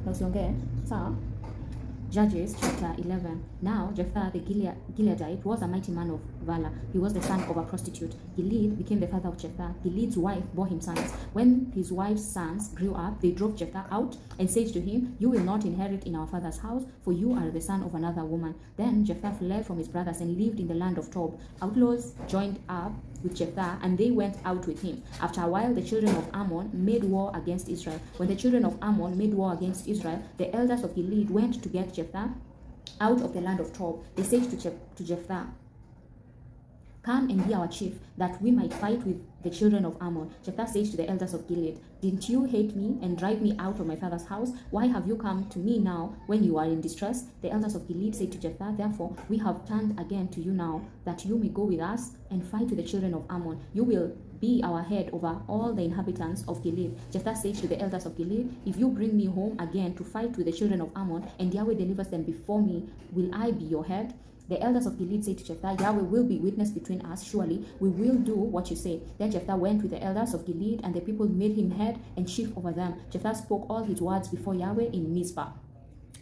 Na usiongee. Sawa? Judges chapter 11. Now Jephthah the Gileadite was a mighty man of valor. He was the son of a prostitute. Gilead became the father of Jephthah. Gilead's wife bore him sons. When his wife's sons grew up, they drove Jephthah out and said to him, "You will not inherit in our father's house, for you are the son of another woman." Then Jephthah fled from his brothers and lived in the land of Tob. Outlaws joined up with Jephthah, and they went out with him. After a while, the children of Ammon made war against Israel. When the children of Ammon made war against Israel, the elders of Gilead went to get Jephthah out of the land of Tob. They said to Jephthah, "Come and be our chief, that we might fight with the children of Ammon." Jephthah says to the elders of Gilead, "Didn't you hate me and drive me out of my father's house? Why have you come to me now when you are in distress?" The elders of Gilead said to Jephthah, "Therefore we have turned again to you now, that you may go with us and fight with the children of Ammon. You will be our head over all the inhabitants of Gilead." Jephthah said to the elders of Gilead, "If you bring me home again to fight with the children of Ammon, and Yahweh delivers them before me, will I be your head?" The elders of Gilead said to Jephthah, "Yahweh will be witness between us. Surely we will do what you say." Then Jephthah went with the elders of Gilead, and the people made him head and chief over them. Jephthah spoke all his words before Yahweh in Mizpah.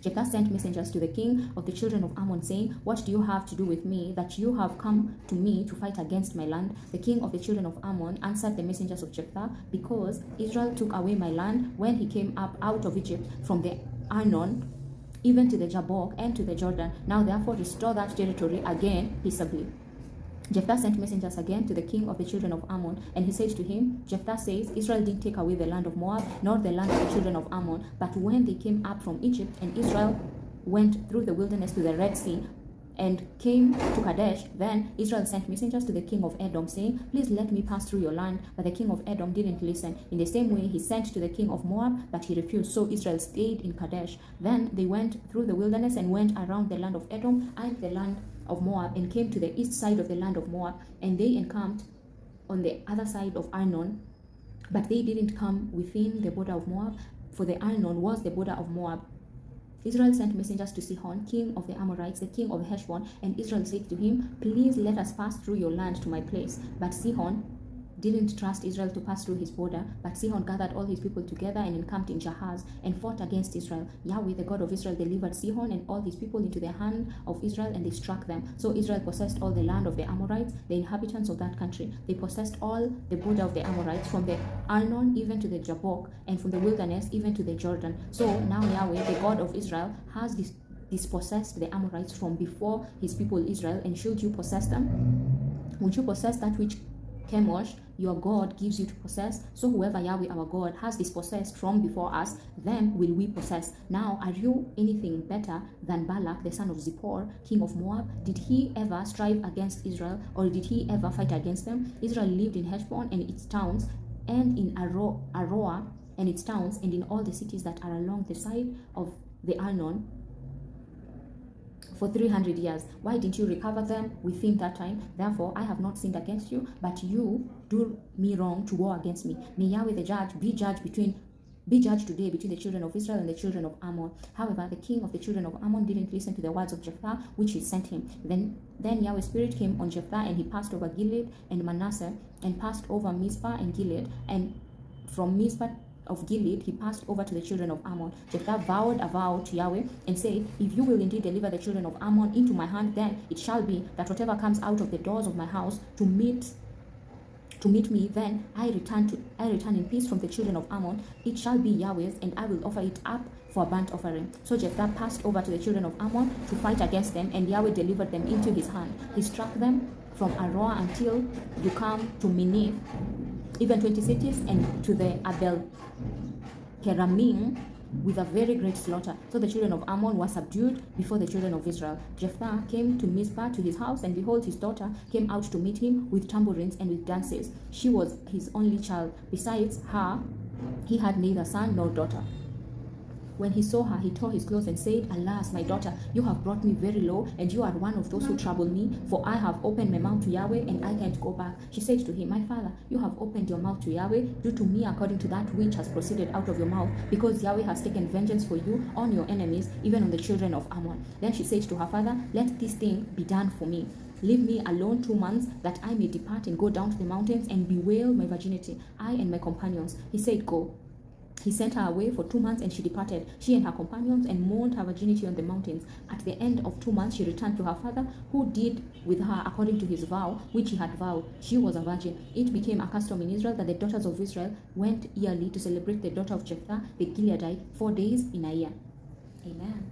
Jephthah sent messengers to the king of the children of Ammon, saying, "What do you have to do with me, that you have come to me to fight against my land?" The king of the children of Ammon answered the messengers of Jephthah, "Because Israel took away my land when he came up out of Egypt from the Arnon, even to the Jabbok and to the Jordan. Now therefore restore that territory again peaceably." Jephthah sent messengers again to the king of the children of Ammon, and he said to him, "Jephthah says, Israel didn't take away the land of Moab, nor the land of the children of Ammon, but when they came up from Egypt, and Israel went through the wilderness to the Red Sea, and came to Kadesh, then Israel sent messengers to the king of Edom, saying, 'Please let me pass through your land.' But the king of Edom didn't listen. In the same way, he sent to the king of Moab, but he refused. So Israel stayed in Kadesh. Then they went through the wilderness and went around the land of Edom and the land of Moab, and came to the east side of the land of Moab, and they encamped on the other side of Arnon. But they didn't come within the border of Moab, for the Arnon was the border of Moab. Israel sent messengers to Sihon, king of the Amorites, the king of Heshbon, and Israel said to him, "Please let us pass through your land to my place." But Sihon didn't trust Israel to pass through his border. But Sihon gathered all his people together and encamped in Jahaz and fought against Israel. Yahweh, the God of Israel, delivered Sihon and all his people into the hand of Israel, and they struck them. So Israel possessed all the land of the Amorites, the inhabitants of that country. They possessed all the border of the Amorites, from the Arnon even to the Jabbok, and from the wilderness even to the Jordan. So now Yahweh, the God of Israel, has dispossessed the Amorites from before his people Israel. And should you possess them? Would you possess that which Chemosh, your God, gives you to possess? So whoever Yahweh our God has dispossessed from before us, them will we possess. Now are you anything better than Balak, the son of Zippor, king of Moab? Did he ever strive against Israel, or did he ever fight against them? Israel lived in Heshbon and its towns, and in Aroah and its towns, and in all the cities that are along the side of the Arnon, for 300 years. Why didn't you recover them within that time? Therefore, I have not sinned against you, but you do me wrong to war against me. May Yahweh the judge be judged today between the children of Israel and the children of Ammon. However, the king of the children of Ammon didn't listen to the words of Jephthah, which he sent him. Then Yahweh's spirit came on Jephthah, and he passed over Gilead and Manasseh, and passed over Mizpah and Gilead, and from Mizpah of Gilead he passed over to the children of Ammon. Jephthah vowed a vow to Yahweh and said, "If you will indeed deliver the children of Ammon into my hand, then it shall be that whatever comes out of the doors of my house to meet me, then I return in peace from the children of Ammon. It shall be Yahweh's, and I will offer it up for a burnt offering." So Jephthah passed over to the children of Ammon to fight against them, and Yahweh delivered them into his hand. He struck them from Aroah until you come to Minith, even 20 cities, and to the Abel Keramim, with a very great slaughter. So the children of Ammon were subdued before the children of Israel. Jephthah came to Mizpah to his house, and behold, his daughter came out to meet him with tambourines and with dances. She was his only child. Besides her, he had neither son nor daughter. When he saw her, he tore his clothes and said, "Alas, my daughter, you have brought me very low, and you are one of those who trouble me, for I have opened my mouth to Yahweh, and I can't go back." She said to him, "My father, you have opened your mouth to Yahweh. Do to me according to that which has proceeded out of your mouth, because Yahweh has taken vengeance for you on your enemies, even on the children of Ammon." Then she said to her father, "Let this thing be done for me. Leave me alone 2 months, that I may depart and go down to the mountains and bewail my virginity, I and my companions." He said, "Go." He sent her away for 2 months, and she departed, she and her companions, and mourned her virginity on the mountains. At the end of 2 months, she returned to her father, who did with her according to his vow, which he had vowed. She was a virgin. It became a custom in Israel that the daughters of Israel went yearly to celebrate the daughter of Jephthah the Gileadite 4 days in a year. Amen.